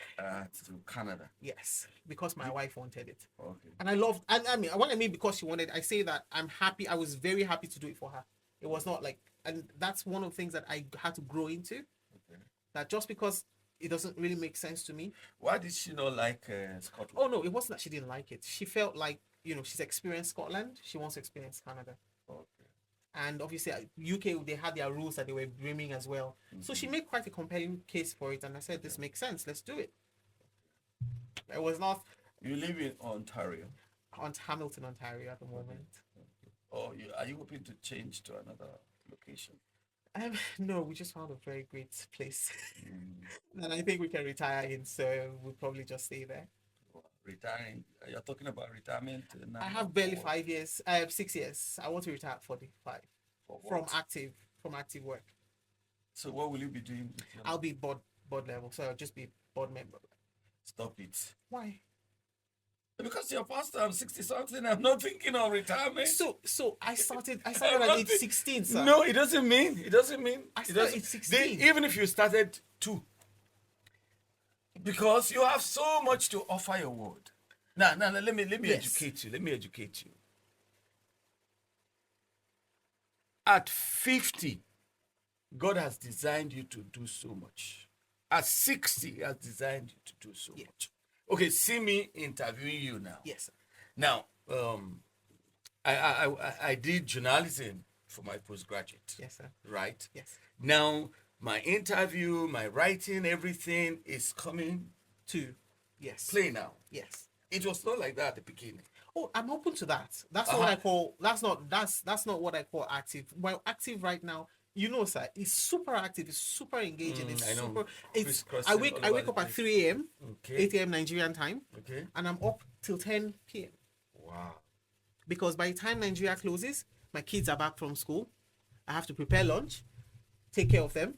Canada. Yes, because my wife wanted it. Okay. And I loved, and I mean, what I mean because she wanted, I say that I'm happy. I was very happy to do it for her. It was not like, and that's one of the things that I had to grow into. Okay. That just because it doesn't really make sense to me. Why did she not like Scotland? Oh no, it wasn't that she didn't like it. She felt like, she's experienced Scotland. She wants to experience Canada. Okay. And obviously, UK, they had their rules that they were bringing as well. So she made quite a compelling case for it. And I said, this makes sense. Let's do it. It was not You live in Ontario. on Hamilton, Ontario at the moment. Or are you hoping to change to another location? No, we just found a very great place. And I think we can retire in, so we'll probably just stay there. Retiring? You're talking about retirement now? I have barely or 5 years. I have 6 years. I want to retire at 45 for from what? active work. So what will you be doing? With your I'll be board level, so I'll just be board member. Stop it. Why? Because you're pastor, I'm 60 something. I'm not thinking of retirement. So I started at not age think- 16, sir. No, it doesn't mean. I It started doesn't- at 16. Even if you started 2. Because you have so much to offer your world. Now, let me Yes. educate you. Let me educate you. At 50, God has designed you to do so much. At 60, He has designed you to do so Yeah. much. Okay, see me interviewing you now. Yes, sir. Now, I did journalism for my postgraduate. Yes, sir. Right? Yes. Now, my interview, my writing, everything is coming Two. Yes. play now. Yes. It was not like that at the beginning. Oh, I'm open to that. That's not what I call. That's not what I call active. Well, active right now, sir, it's super active. It's super engaging. It's I know. super. It's. Crisscrossing I wake all over up the at place. 3 a.m. Okay. 8 a.m. Nigerian time, Okay. and I'm up till 10 p.m. Wow. because by the time Nigeria closes, my kids are back from school. I have to prepare lunch, take care of them.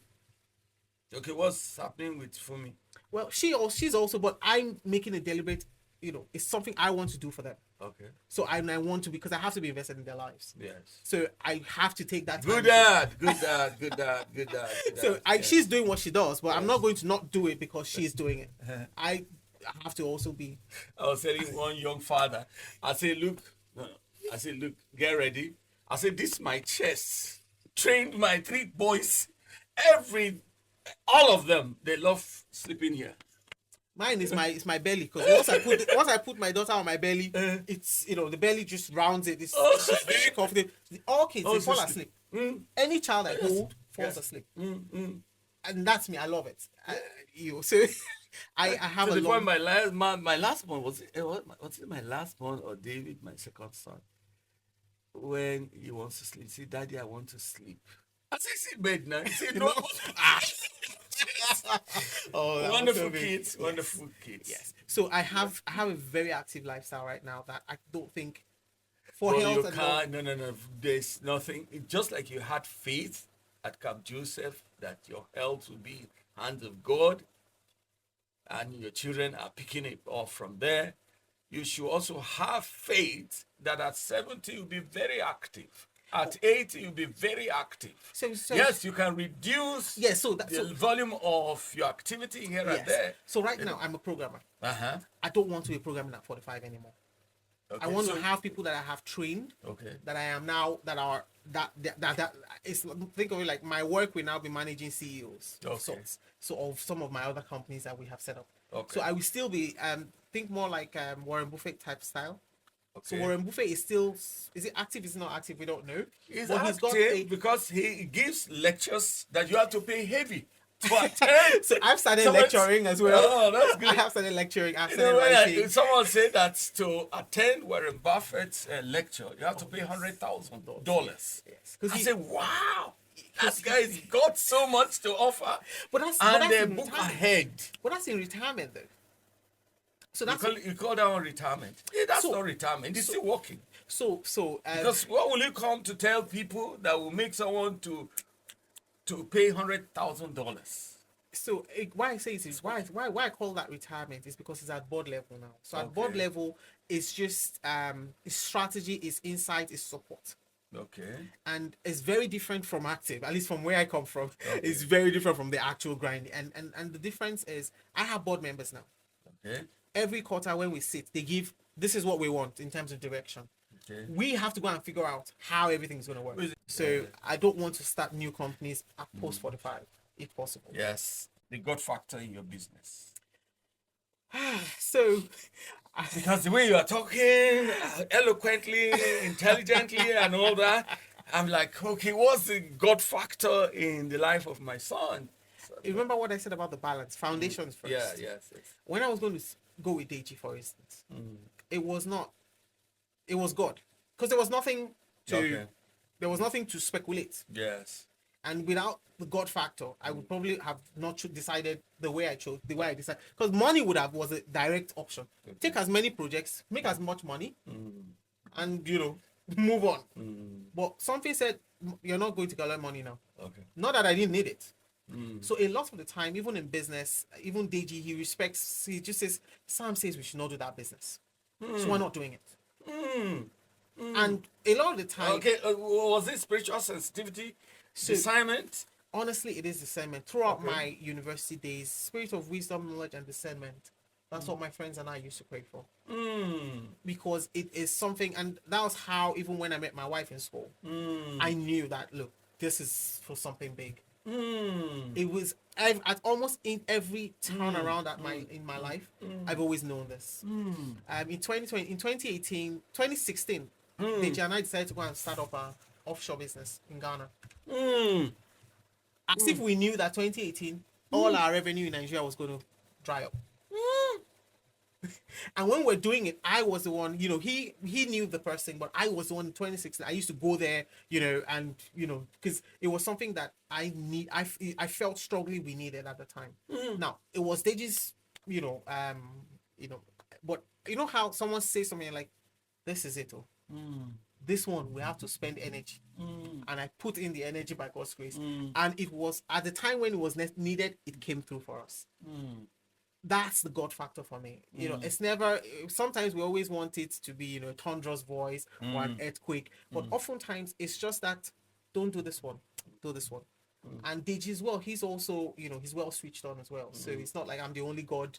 Okay, what's happening with Fumi? Well, she's also, but I'm making a deliberate it's something I want to do for them. Okay. So I want to, because I have to be invested in their lives. Yes. So I have to take that time. Good dad. Good dad. Good dad. Good dad. Good So dad. Yes. she's doing what she does, but I'm Yes. not going to not do it because she's doing it. I have to also be. I was telling one young father, I said, look, get ready. I said, this is my chest. Trained my 3 boys. All of them, they love sleeping here. Mine is my belly, because once I put my daughter on my belly, it's the belly just rounds it. She's very comfortable. All kids, they fall asleep. Any child I hold falls asleep, and that's me. I love it. So I have To a the point, long. my last one was it my last one or David, my second son, when he wants to sleep, he said, Daddy, I want to sleep. I said, it's in bed now. He said, no. Oh, that was Wonderful so big. kids, wonderful kids. Yes. So I have a very active lifestyle right now that I don't think for Bro, health you and can't, no. There's nothing. It's just like you had faith at Camp Joseph that your health will be in the hands of God, and your children are picking it off from there. You should also have faith that at 70 you'll be very active. At 80 you'll be very active. So Yes, you can reduce the volume of your activity here and there. So right now I'm a programmer. Uh-huh. I don't want to be programming at 45 anymore. Okay, I want to have people that I have trained, Okay. that I am now, that is, think of it like my work will now be managing CEOs of Okay. sorts. So of some of my other companies that we have set up. Okay. So I will still be think more like Warren Buffett type style. So Okay. Warren Buffett is still, is it active? Is it not active? We don't know. He's But active because he gives lectures that you have to pay heavy to attend. So I've started Someone's- lecturing as well. Oh, that's good. I have started lecturing. I've You started know, writing. someone said that to attend Warren Buffett's lecture, you have to pay $100,000. Yes. I said, wow, that guy's got so much to offer. But that's They in book retirement. ahead. But that's in retirement though. So You that's call that one retirement. Yeah, that's So- not retirement. He's still working. so Because what will you come to tell people that will make someone to pay $100,000? So why I say it is why I call that retirement is because it's at board level now. So at board Okay. level, it's just it's strategy, it's insight, it's support, Okay. and it's very different from active. At least from where I come from, it's very different from the actual grind. And the difference is I have board members now. Okay. Every quarter when we sit, they give this is what we want in terms of direction. Okay. We have to go and figure out how everything's going to work. Is it- So I don't want to start new companies at post 45, if possible. Yes. The God factor in your business. So Because the way you are talking eloquently, intelligently, and all that, I'm like, okay, what's the God factor in the life of my son? So, remember what I said about the balance, foundations first. yeah, yes. When I was going to go with Deji, for instance, it was God, because there was nothing to speculate. Yes. And without the God factor, I would probably have not decided the way I chose, the way I decided. Because money was a direct option. Take as many projects, make as much money, and move on. But something said you're not going to collect money now. Okay. Not that I didn't need it. So a lot of the time, even in business, even Deji, he just says, Sam says we should not do that business. So we're not doing it. And a lot of the time, Okay, was it spiritual sensitivity, discernment? honestly, it is discernment. Throughout my university days, spirit of wisdom, knowledge, and discernment. That's what my friends and I used to pray for. Because it is something, and that was how, even when I met my wife in school, I knew that, look, this is for something big. It was at almost in every turnaround in my life, I've always known this. In 2018, 2016, Deji and I decided to go and start up an offshore business in Ghana. As if we knew that 2018, all our revenue in Nigeria was going to dry up. And when we're doing it, I was the one, he knew the person, but I was the one in 2016. I used to go there, and because it was something that I felt strongly we needed at the time. Now it was Deji's, but you know how someone says something like, "This is it, this one we have to spend energy," and I put in the energy by God's grace, and it was at the time when it was needed, it came through for us. that's the God factor for me. It's never, sometimes we always want it to be, a thunderous voice or an earthquake, but oftentimes it's just that, don't do this one, do this one. And Deji as well, he's also, he's well switched on as well. So it's not like I'm the only God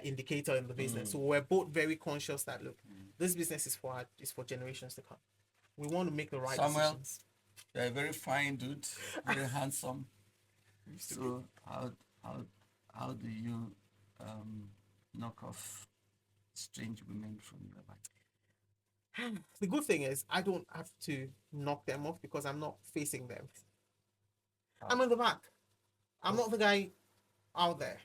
indicator in the business. So we're both very conscious that, look, this business is for generations to come. We want to make the right Samuel, decisions. you're a very fine dude, very handsome. So how do you knock off strange women from your life? The good thing is I don't have to knock them off because I'm not facing them. I'm in the back. I'm not the guy out there.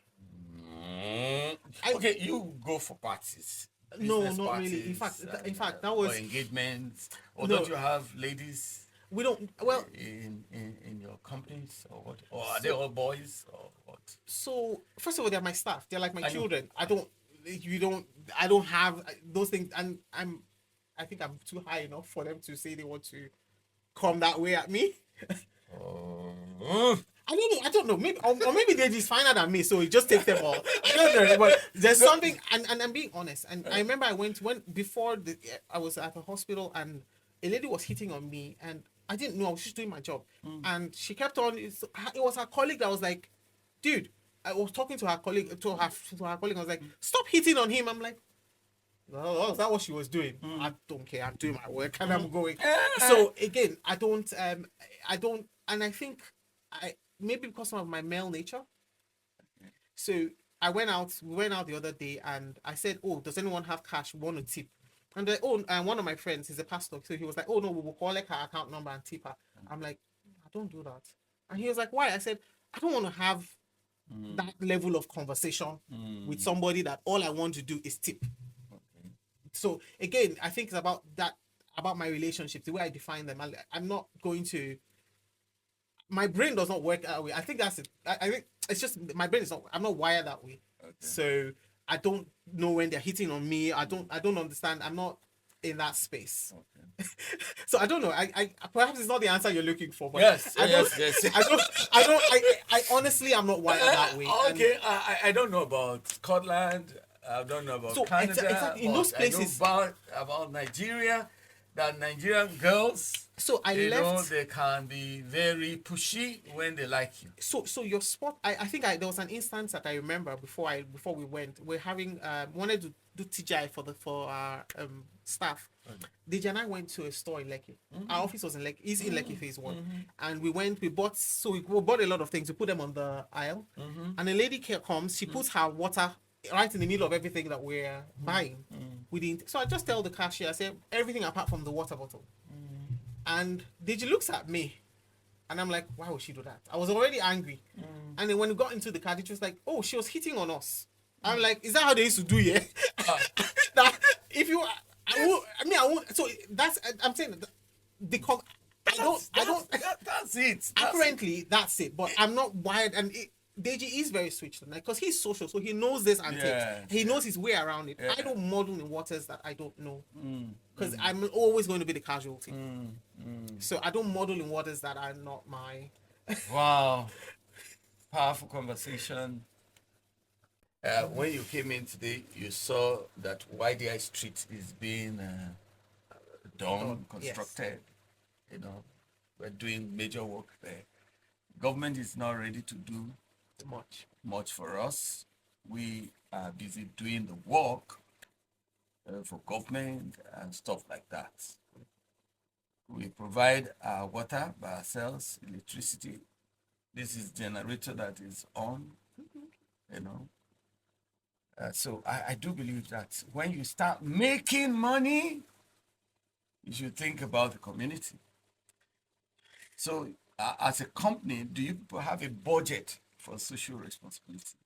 Okay, you go for parties. No, business not really. In parties fact, that or was engagements. Or No. don't you have ladies we don't. Well, in your companies or what? Or are they all boys or what? so first of all, they're my staff. They're like my I know. children. I don't have those things, and I think I'm too high enough for them to say they want to come that way at me. Oh. I don't know. Maybe or maybe they're just finer than me, so it just takes them all. I don't know, but there's something, and I'm being honest. And I remember I went before I was at the hospital, and a lady was hitting on me, and I didn't know. I was just doing my job, and she kept on. It was her colleague that was like, "Dude," I was talking to her colleague. I was like, "Stop hitting on him." I'm like, "Oh, is that what she was doing?" I don't care. I'm doing my work and I'm going. So again, I don't, and I think maybe because of my male nature. So we went out the other day, and I said, "Oh, does anyone have cash? We want to tip." And one of my friends is a pastor, so he was like, "Oh no, we will collect her account number and tip her." I'm like, "I don't do that." And he was like, "Why?" I said, "I don't want to have that level of conversation with somebody that all I want to do is tip." So again, I think it's about that, about my relationships, the way I define them. I'm not going to. My brain does not work that way. I think that's it. I think it's just my brain is not. I'm not wired that way. Okay. So I don't know when they're hitting on me. I don't understand. I'm not in that space. Okay. So I don't know. I perhaps it's not the answer you're looking for. But Yes, I don't, yes. I honestly am not wired that way. Okay, I don't know about Scotland. I don't know about So, Canada. exactly, in those places- I know about Nigeria. That Nigerian girls, So I you know, left. they can be very pushy when they like you. So your spot. I think there was an instance that I remember before we went. We're having wanted to do TGI for our staff. DJ and I went to a store in Lekki. Our office was in Lekki. He's in Lekki phase 1, and we bought a lot of things. We put them on the aisle, and a lady comes. She puts her water right in the middle of everything that we're buying. So I just tell the cashier, I say, everything apart from the water bottle. And Deji looks at me, and I'm like, why would she do that? I was already angry. And then when we got into the car, it was like, oh, she was hitting on us. I'm like, is that how they used to do it? That if you, I won't. So I'm saying that That's it. apparently that's it. But I'm not wired, and Deji is very switched on, because he's social, so he knows this and he knows his way around it. I don't model in waters that I don't know, because I'm always going to be the casualty. So I don't model in waters that are not my. Wow, powerful conversation. When you came in today, you saw that YDI Street is being done, constructed. You know, we're doing major work there. Government is not ready to do much for us. We are busy doing the work for government and stuff like that. We provide our water by ourselves, electricity. This is generator that is on, you know. So I do believe that when you start making money, you should think about the community. So as a company, do you people have a budget for social responsibility?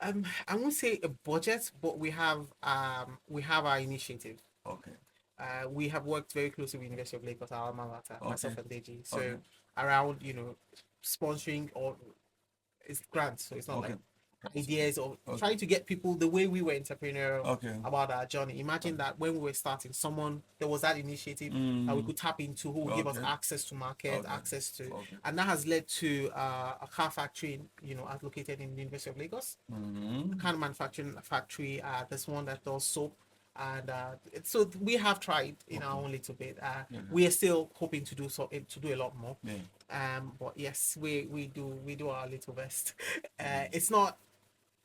I won't say a budget, but we have our initiative. Okay. We have worked very closely with University of Lagos, our alma mater, myself and Deji. So Okay. around, sponsoring, or it's grants, so it's not Okay. like ideas or trying to get people the way we were entrepreneurial Okay. about our journey. Imagine that when we were starting, there was that initiative that we could tap into who would give us Okay. access to market, Okay. access to, Okay. and that has led to a car factory, located in the University of Lagos. A car manufacturing factory. There's one that does soap. And so we have tried in our own little bit. We are still hoping to do a lot more. Yeah. But yes, we do our little best. It's not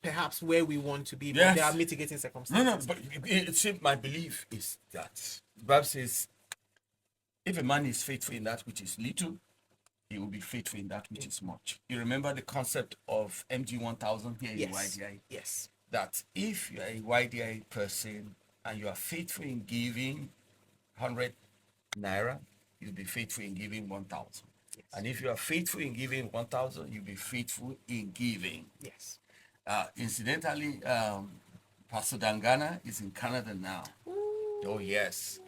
perhaps where we want to be, but Yes. there are mitigating No, circumstances. but my belief is that the Bible says, if a man is faithful in that which is little, he will be faithful in that which is much. You remember the concept of MG 1000 here in Yes. YDI? Yes. That if you are a YDI person and you are faithful in giving 100 naira, you'll be faithful in giving 1,000. Yes. And if you are faithful in giving 1,000, you'll be faithful in giving. Yes. Incidentally, Pastor Dangana is in Canada now. Oh, yes.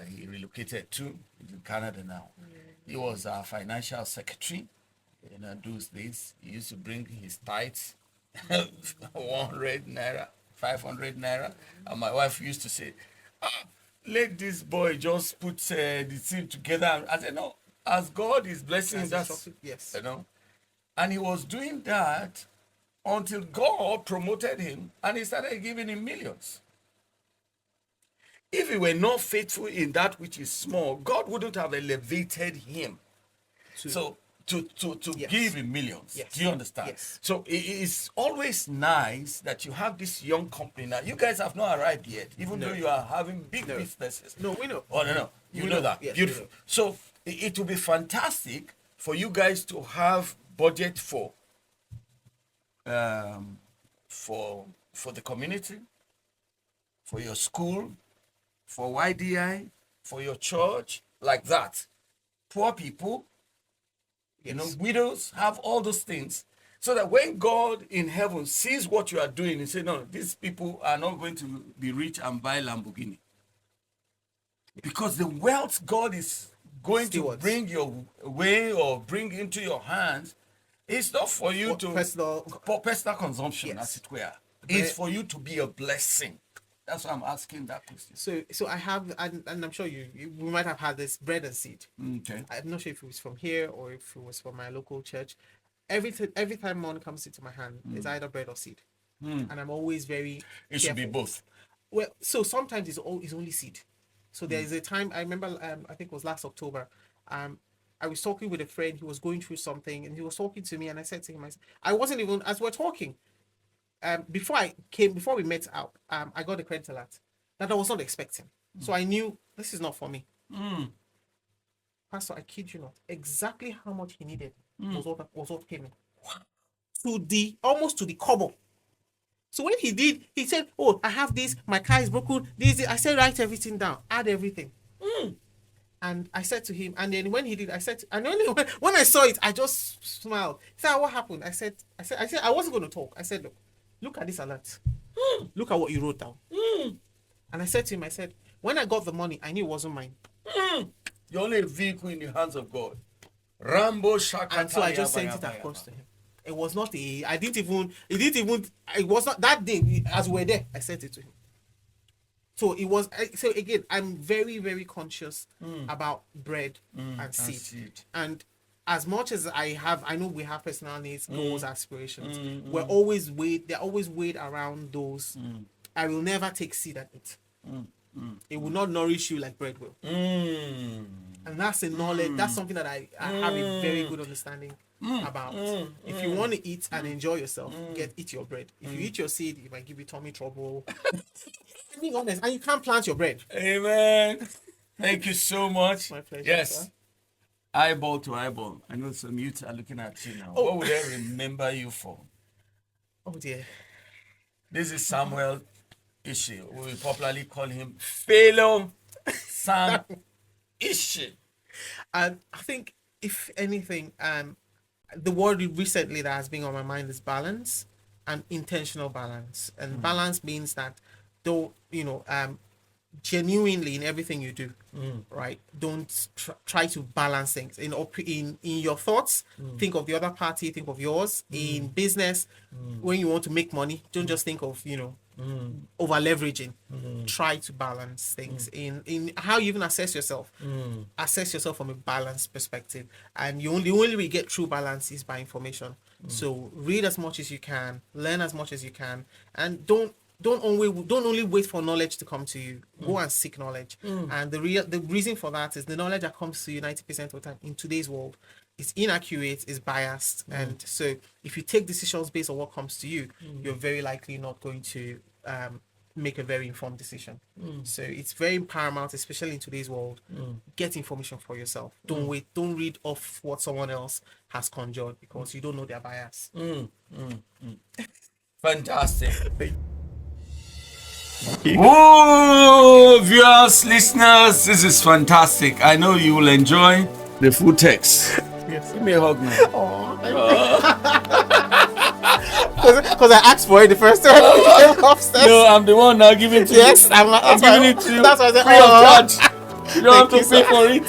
He relocated too. He's in Canada now. He was our financial secretary in those days. He used to bring his tithes, 100 naira, 500 naira. And my wife used to say, let this boy just put the seed together. I said, no, as God is blessing, that's, yes. And he was doing that until God promoted him and he started giving him millions. If he were not faithful in that which is small, God wouldn't have elevated him. To Yes. give him millions. Yes. Do you understand? Yes. So it is always nice that you have this young company now. You guys have not arrived yet, even though you are having big businesses. No, we know. Oh, no. You know that. Yes, Beautiful. we know. So it will be fantastic for you guys to have budget for the community, for your school, for YDI, for your church, like that. Poor people, widows, have all those things. So that when God in heaven sees what you are doing, he says, no, these people are not going to be rich and buy Lamborghini. Because the wealth God is going to bring your way or bring into your hands, it's not for you to personal consumption, as it were. It's for you to be a blessing. That's why I'm asking that question. So I have, and I'm sure we might have had this bread and seed. Okay. I'm not sure if it was from here or if it was from my local church. Every time money comes into my hand, it's either bread or seed, and I'm always very. It should be both. Well, so sometimes it's only seed. So there is a time I remember. I think it was last October. I was talking with a friend. He was going through something, and he was talking to me. And I said to him, I wasn't even as we're talking. Before we met out, I got a credit alert that I was not expecting. So I knew this is not for me. Pastor, I kid you not, exactly how much he needed was what came in. Almost to the kobo. So when he did, he said, oh, I have this, my car is broken, this. I said, write everything down, add everything. And I said to him, and then when he did, I said, and only when I saw it, I just smiled. He said, what happened? I said, I wasn't going to talk. I said, look at this alert. Look at what you wrote down. And I said to him, when I got the money, I knew it wasn't mine. You're only a vehicle in the hands of God. Rambo Shaka. And so I just sent it across to him. It was not it was not that day as we were there, I sent it to him. So it was, so again, I'm very, very conscious about bread and seed. And as much as I know we have personal needs, goals, aspirations. They're always weighed around those. I will never take seed and eat. It will not nourish you like bread will. And that's a knowledge. That's something that I have a very good understanding about. If you want to eat and enjoy yourself, eat your bread. If you eat your seed, it might give you tummy trouble. Being honest, and you can't plant your bread. Amen. Thank you so much. My pleasure. Yes. Sir. Eyeball to eyeball. I know some youths are looking at you now. What would they remember you for? Oh dear. This is Samuel Ishie. We popularly call him Fellow Sam Ishie. And I think, if anything, the word recently that has been on my mind is balance and intentional balance. And balance means that, though, genuinely in everything you do, right? Don't try to balance things in your thoughts. Think of the other party, think of yours. In business, when you want to make money, don't just think of over leveraging. Try to balance things in how you even assess yourself. Assess yourself from a balanced perspective, and the only way we get true balance is by information. So read as much as you can, learn as much as you can, and don't only wait for knowledge to come to you. Go and seek knowledge. And the reason for that is the knowledge that comes to you 90% of the time in today's world is inaccurate, is biased, and so if you take decisions based on what comes to you, you're very likely not going to make a very informed decision. So it's very paramount, especially in today's world. Get information for yourself. Don't wait. Don't read off what someone else has conjured, because you don't know their bias. Fantastic. Oh, viewers, listeners, this is fantastic. I know you will enjoy the full text. Yes. Give me a hug now. Because I asked for it the first time I came upstairs. No, I'm the one now giving it to you. Yes, I'm giving it to you. That's why I said, free of charge. You don't have to pay for it.